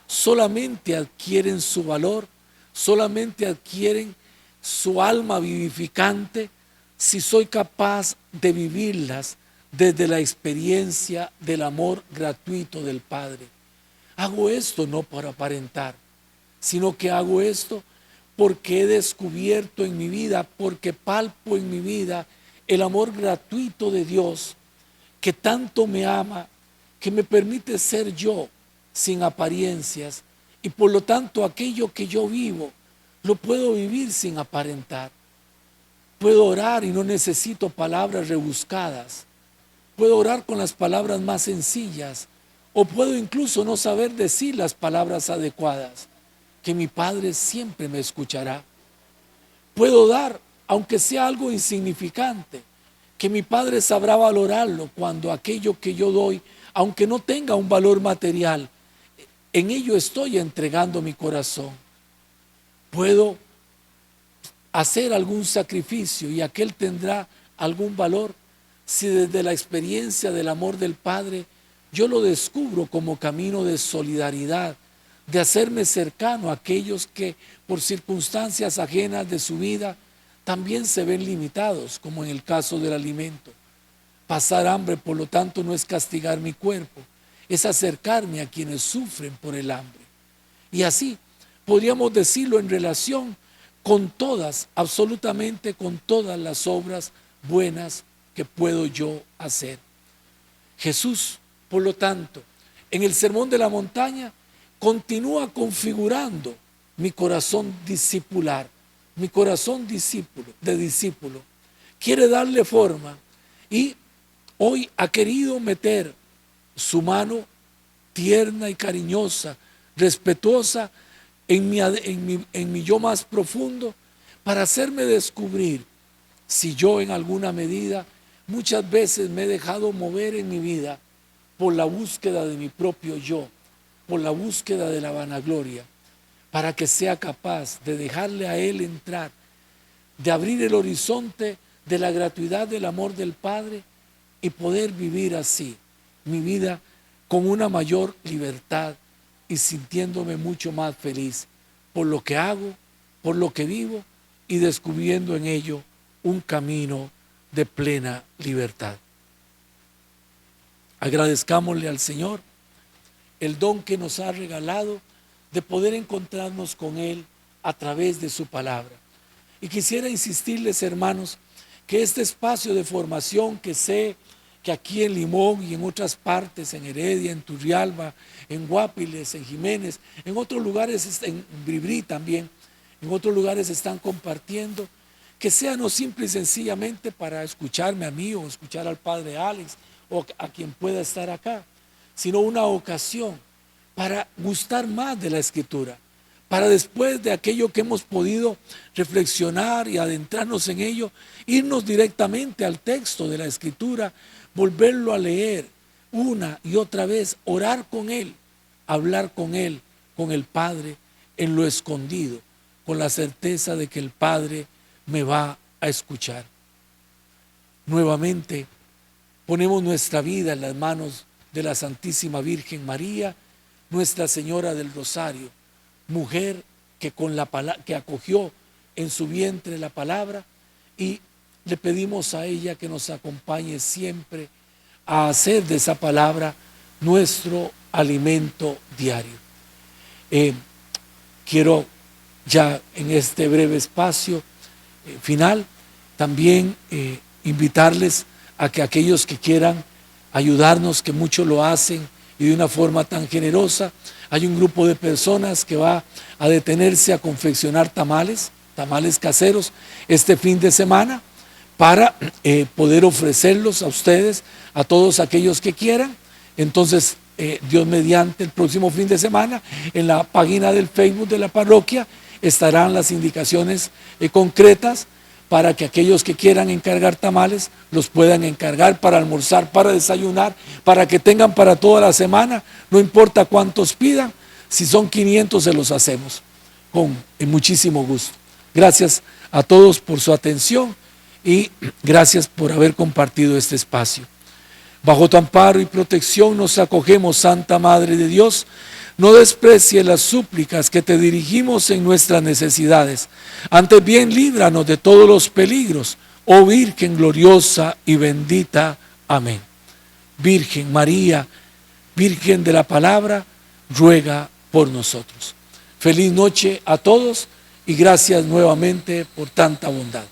Speaker 1: solamente adquieren su valor, solamente adquieren su alma vivificante si soy capaz de vivirlas desde la experiencia del amor gratuito del Padre. Hago esto no para aparentar, sino que hago esto porque he descubierto en mi vida, porque palpo en mi vida el amor gratuito de Dios, que tanto me ama, que me permite ser yo sin apariencias, y por lo tanto aquello que yo vivo lo puedo vivir sin aparentar. Puedo orar y no necesito palabras rebuscadas, puedo orar con las palabras más sencillas, o puedo incluso no saber decir las palabras adecuadas, que mi Padre siempre me escuchará. Puedo dar, aunque sea algo insignificante, que mi Padre sabrá valorarlo cuando aquello que yo doy, aunque no tenga un valor material, en ello estoy entregando mi corazón. Puedo hacer algún sacrificio y aquel tendrá algún valor si desde la experiencia del amor del Padre yo lo descubro como camino de solidaridad, de hacerme cercano a aquellos que por circunstancias ajenas de su vida también se ven limitados, como en el caso del alimento. Pasar hambre, por lo tanto, no es castigar mi cuerpo, es acercarme a quienes sufren por el hambre. Y así podríamos decirlo en relación con todas, absolutamente con todas las obras buenas que puedo yo hacer. Jesús, por lo tanto, en el Sermón de la Montaña, continúa configurando mi corazón discipular, mi corazón de discípulo. Quiere darle forma y hoy ha querido meter su mano tierna y cariñosa, respetuosa en mi yo más profundo, para hacerme descubrir si yo en alguna medida muchas veces me he dejado mover en mi vida por la búsqueda de mi propio yo, por la búsqueda de la vanagloria, para que sea capaz de dejarle a Él entrar, de abrir el horizonte de la gratuidad del amor del Padre y poder vivir así mi vida con una mayor libertad y sintiéndome mucho más feliz por lo que hago, por lo que vivo y descubriendo en ello un camino de plena libertad. Agradezcámosle al Señor el don que nos ha regalado de poder encontrarnos con Él a través de su palabra. Y quisiera insistirles, hermanos, que este espacio de formación que sé que aquí en Limón y en otras partes, en Heredia, en Turrialba, en Guapiles, en Jiménez, en otros lugares, en Bribri también, en otros lugares están compartiendo, que sea no simple y sencillamente para escucharme a mí o escuchar al Padre Alex o a quien pueda estar acá, sino una ocasión para gustar más de la Escritura, para después de aquello que hemos podido reflexionar y adentrarnos en ello, irnos directamente al texto de la Escritura, volverlo a leer una y otra vez, orar con Él, hablar con Él, con el Padre, en lo escondido, con la certeza de que el Padre me va a escuchar. Nuevamente, ponemos nuestra vida en las manos de la Santísima Virgen María, Nuestra Señora del Rosario, mujer que que acogió en su vientre la palabra, y le pedimos a ella que nos acompañe siempre a hacer de esa palabra nuestro alimento diario. Quiero ya en este breve espacio final también invitarles a que aquellos que quieran ayudarnos, que muchos lo hacen y de una forma tan generosa, hay un grupo de personas que va a detenerse a confeccionar tamales caseros este fin de semana para poder ofrecerlos a ustedes, a todos aquellos que quieran. Entonces, Dios mediante, el próximo fin de semana, en la página del Facebook de la parroquia estarán las indicaciones concretas para que aquellos que quieran encargar tamales los puedan encargar para almorzar, para desayunar, para que tengan para toda la semana, no importa cuántos pidan, si son 500 se los hacemos con muchísimo gusto. Gracias a todos por su atención y gracias por haber compartido este espacio. Bajo tu amparo y protección nos acogemos, Santa Madre de Dios. No desprecies las súplicas que te dirigimos en nuestras necesidades. Antes bien, líbranos de todos los peligros, oh Virgen gloriosa y bendita. Amén. Virgen María, Virgen de la Palabra, ruega por nosotros. Feliz noche a todos y gracias nuevamente por tanta bondad.